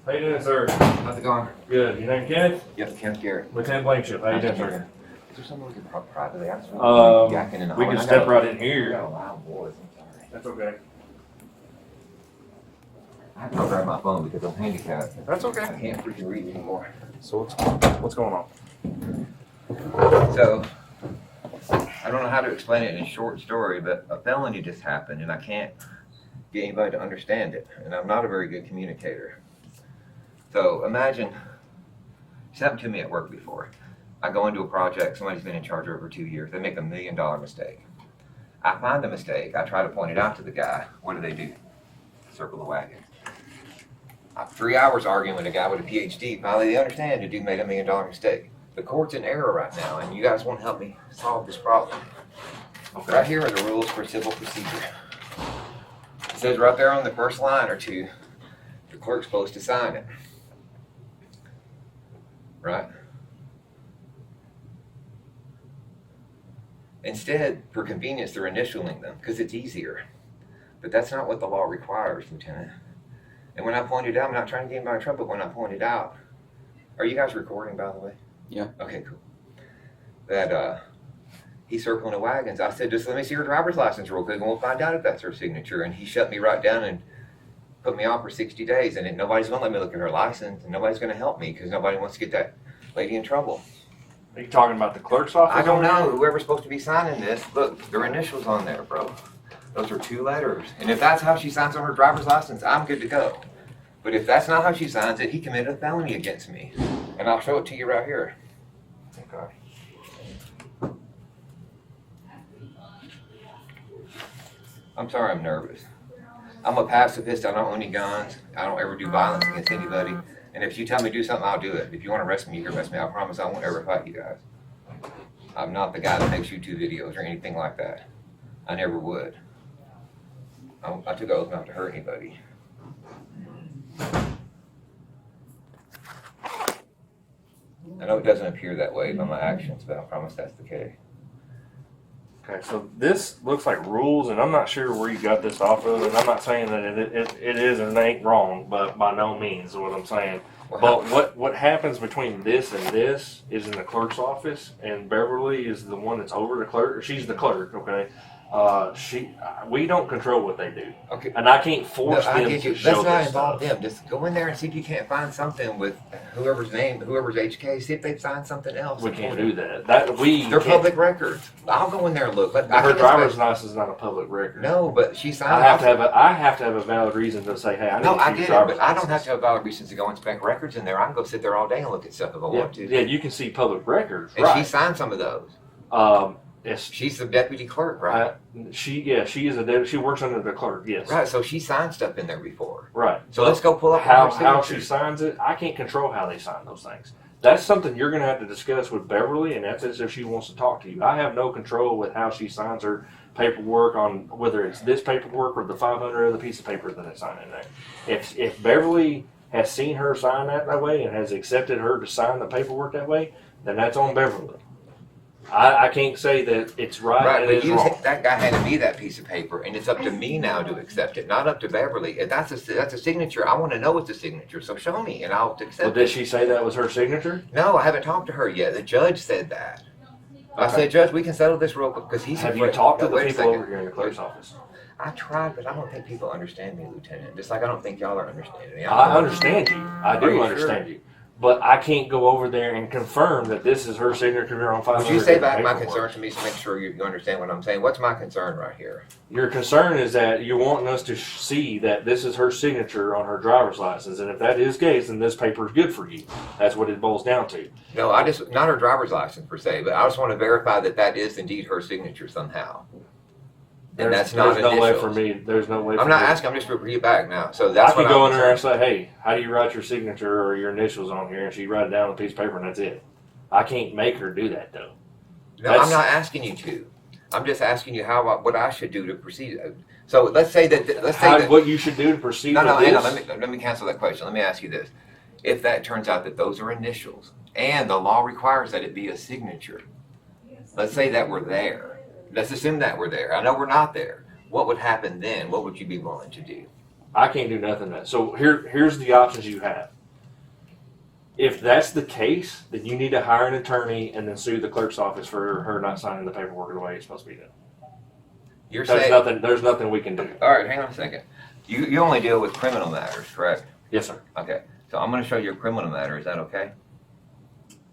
How you doing, sir? How's it going? Good. Your name Kenneth? Yep, Kenneth Garrett. Lieutenant Blankenship. How you doing, sir? Is there something we can talk privately? I'm yakking in the we can step right in I here. got a loud voice. I'm sorry. That's okay. I have to go grab my phone because I'm handicapped. That's I okay. can't freaking read anymore. So what's going on? So, I don't know how to explain it in a short story, but a felony just happened and I can't get anybody to understand it. And I'm not a very good communicator. So, imagine, it's happened to me at work before. I go into a project, somebody's been in charge over 2 years, they make $1 million mistake. I find the mistake, I try to point it out to the guy. What do? Circle the wagon. 3 hours arguing with a guy with a PhD, finally they understand the dude made $1 million mistake. The court's in error right now, and you guys won't help me solve this problem. Okay. Right here are the rules for civil procedure. It says right there on the first line or two, the clerk's supposed to sign it. Right? Instead, for convenience, they're initialing them because it's easier. But that's not what the law requires, Lieutenant. And when I pointed out, I'm not trying to get anybody in trouble, but when I pointed out, are you guys recording, by the way? Yeah. Okay, cool. That he's circling the wagons. I said, just let me see her driver's license real quick and we'll find out if that's her signature. And he shut me right down and put me off for 60 days. And nobody's going to let me look at her license and nobody's going to help me because nobody wants to get that lady in trouble. Are you talking about the clerk's office? I don't know. Whoever's supposed to be signing this, look, their initials on there, bro. Those are 2 letters. And if that's how she signs on her driver's license, I'm good to go. But if that's not how she signs it, he committed a felony against me. And I'll show it to you right here. Okay. I'm sorry I'm nervous. I'm a pacifist. I don't own any guns. I don't ever do violence against anybody. And if you tell me to do something, I'll do it. If you want to arrest me, you can arrest me. I promise I won't ever fight you guys. I'm not the guy that makes YouTube videos or anything like that. I never would. I took oath not to hurt anybody. I know it doesn't appear that way by my actions, but I promise that's the case. Okay, so this looks like rules, and I'm not sure where you got this off of, and I'm not saying that it is and it ain't wrong, but by no means is what I'm saying. Well, But what happens between this and this is in the clerk's office, and Beverly is the one that's over the clerk. She's the clerk, okay? We don't control what they do, okay. and I can't force No, I them get to you. show Let's not this involve stuff. them. Just go in there and see if you can't find something with whoever's name, whoever's HK. See if they've signed something else. We can't do that. They're They're public records. I'll go in there and look. But Her driver's license is not a public record. No, but she signed. I have to have a valid reason to say, hey, I need No, to I see your get it, driver's but I don't have license. to have valid reasons to go inspect records in there. I can go sit there all day and look at stuff if I want to. Yeah, you can see public records, And right? she signed some of those. Yes, She's the deputy clerk, right? she is she works under the clerk. Yes, Right. So she signed stuff in there before. right. So let's go pull up how her she signature. signs it. I can't control how they sign those things. That's something you're going to have to discuss with Beverly, and that's if she wants to talk to you. I have no control with how she signs her paperwork on whether it's this paperwork or the 500 other piece of paper that I sign in there. If Beverly has seen her sign that way and has accepted her to sign the paperwork that way, then that's on Beverly. I can't say that it's right, Right, and but it's wrong. that guy handed me that piece of paper, and it's up to me now to accept it, not up to Beverly. If that's a signature. I want to know it's a signature, so show me, and I'll accept Well, it. did she say that was her signature? No, I haven't talked to her yet. The judge said that. I Okay. said, Judge, we can settle this real quick because he's. Have you afraid- talked to No, the wait a people second. over here in the clerk's office? I tried, but I don't think people understand me, Lieutenant. Just like I don't think y'all are understanding me. I understand you. I Are do you understand you. But I can't go over there and confirm that this is her signature on 500. Would you say back my paperwork. concern to me to make sure you understand what I'm saying? What's my concern right here? Your concern is that you're wanting us to see that this is her signature on her driver's license, and if that is the case, then this paper is good for you. That's what it boils down to. No, I just, not her driver's license per se, but I just want to verify that that is indeed her signature somehow. And that's not There's no way initials. for me. There's no way. I'm for not me. asking, I'm just repeating back now. So that's I can what go I'm in there and concerned. say, hey, how do you write your signature or your initials on here? And she write it down on a piece of paper, and that's it. I can't make her do that, though. No, I'm not asking you to. I'm just asking you what I should do to proceed. So let's say that, What you should do to proceed no, with hang on, this. let me cancel that question. Let me ask you this. If that turns out that those are initials and the law requires that it be a signature, let's say that we're there. Let's assume that we're there. I know we're not there. What would happen then? What would you be willing to do? I can't do nothing. So here's the options you have. If that's the case, then you need to hire an attorney and then sue the clerk's office for her not signing the paperwork the way it's supposed to be done. You're saying There's nothing we can do. all right. Hang on a second. You only deal with criminal matters, correct? Yes, sir. Okay. So I'm going to show you a criminal matter. Is that okay?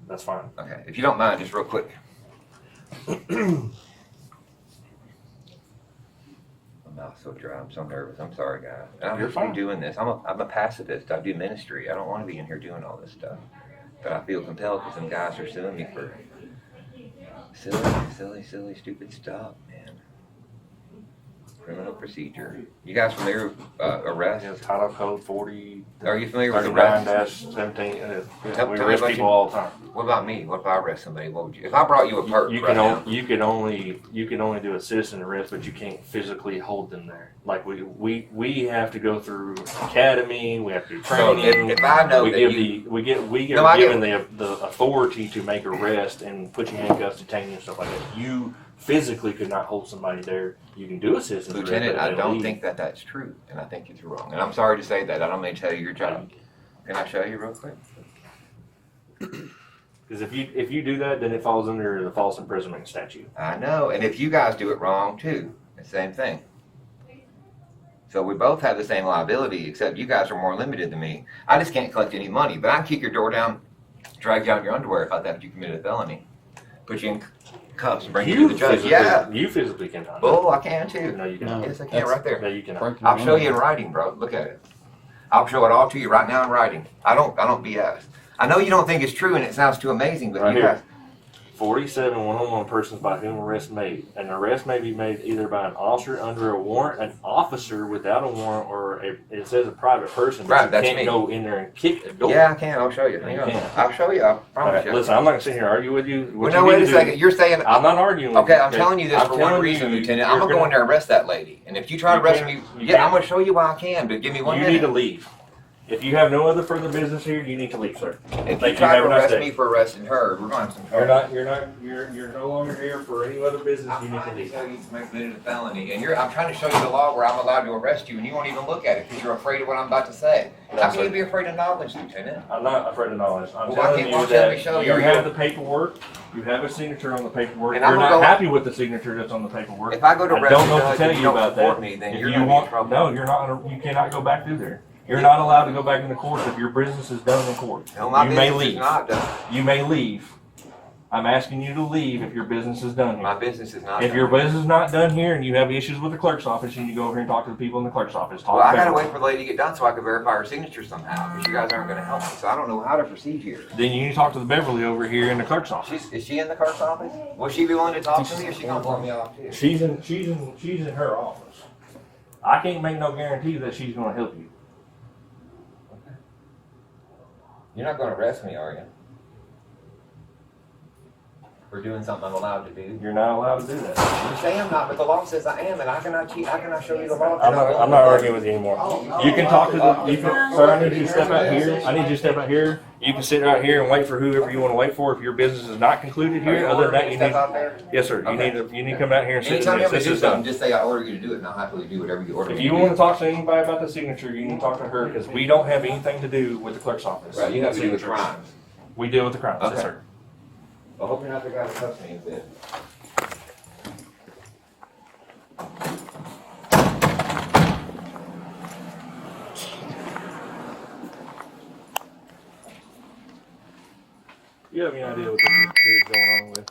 That's fine. Okay. If you don't mind, just real quick. My mouth's so dry. I'm so nervous. I'm sorry, guys. I don't You're have to be fine. doing this. I'm a pacifist. I do ministry. I don't want to be in here doing all this stuff. But I feel compelled because some guys are suing me for silly, stupid stuff, man. Criminal procedure. You guys familiar with arrest? Yeah, Title Code 40. Are you familiar with arrest? 39-17. Tell We me arrest about people you. all the time. What about me? What if I arrest somebody? What would you? If I brought you a perk You right can now, you can only do a citizen arrest, but you can't physically hold them there. Like we have to go through academy. We have to do so training. if I know we that give you, we No, are I get- given the authority to make arrest and put you in handcuffs, detain you, and stuff like that. You physically could not hold somebody there. You can do a citizen arrest. Lieutenant, but I they'll don't leave. think that that's true, and I think it's wrong. And I'm sorry to say that. I don't mean to tell you your job. Can I show you real quick? Because if you do that, then it falls under the false imprisonment statute. I know, and if you guys do it wrong too, it's the same thing. So we both have the same liability, except you guys are more limited than me. I just can't collect any money, but I can kick your door down, drag you out of your underwear if I think you committed a felony, put you in cuffs, and bring you to the judge. Yeah, You physically cannot. oh, I can too. No, you cannot. Yes, I can right there. No, you cannot. Breaking I'll the show you in law. writing, bro. Look at it. I'll show it all to you right now in writing. I don't BS. I know you don't think it's true and it sounds too amazing, but Right you here. guys. 47 one-on-one persons by whom arrest made. An arrest may be made either by an officer under a warrant, an officer without a warrant, or it says a private person. But Right, you that's can't me. go in there and kick a door. Yeah, I can. I'll show you. Hang You on. can. I'll show you. I All promise right, you. listen, I'm not gonna sit here and argue with you. Well, no, wait a second. You're saying. I'm not arguing with you. Okay, I'm telling you this I'm for one telling reason, you, Lieutenant. you're I'm gonna go in there and arrest that lady. And if you try to You arrest can't- me, you yeah, can't. I'm gonna show you why I can. But give me 1 You minute. need to leave. If you have no other further business here, you need to leave, sir. If Thank you you. try to Have a nice arrest day. me for arresting her, we're gonna have some You're trouble. you're no longer here for any other business. You I'm need to trying to leave. show you to committed a felony, and I'm trying to show you the law where I'm allowed to arrest you, and you won't even look at it because you're afraid of what I'm about to say. No, How sir. can you be afraid of knowledge, Lieutenant? I'm not afraid of knowledge. I'm Well, why telling can't- you why can't we that show you? you Are you- have the paperwork. You have a signature on the paperwork. And You're I'm not gonna go- happy with the signature that's on the paperwork. If I go to I arrest don't the know what judge to tell and you you don't about support that. me, then If you're you gonna be in want, trouble. no, you're not. You cannot go back through there. You're not allowed to go back in the courts if your business is done in court. No, my You may business is leave. not done. You may leave. I'm asking you to leave if your business is done My here. business is not If done. your business is not done here and you have issues with the clerk's office, you need to go over here and talk to the people in the clerk's office. Talk Well, I about gotta it. wait for the lady to get done so I can verify her signature somehow, because you guys aren't gonna help me, so I don't know how to proceed here. Then you need to talk to the Beverly over here in the clerk's office. Is she in the clerk's office? Will she be willing to talk to me, or is she gonna blow me off too? She's in her office. I can't make no guarantee that she's gonna help you. You're not gonna arrest me, are you? For doing something I'm allowed to do? You're not allowed to do that. You say I'm not, but the law says I am, and I cannot cheat. How can I show you the law? I'm not arguing with you anymore. You can talk to sir, I need you to step out here. I need you to step out here. You can sit right here and wait for whoever you want to wait for if your business is not concluded Are you here. Other than that, ordering you me to need, step out there? yes, sir, Okay. you need to come out here and sit. Anytime you and want me to sit do this down. something, just say I order you to do it, and I'll happily do whatever you order If me you to want do. to talk to anybody about the signature, you need to talk to her because we don't have anything to do with the clerk's office. Right, you have to do with Signatures. crimes. We deal with the crimes, yes, Okay. sir. I hope you're not the guy that cuts me a bit. You have any idea what this is going on with?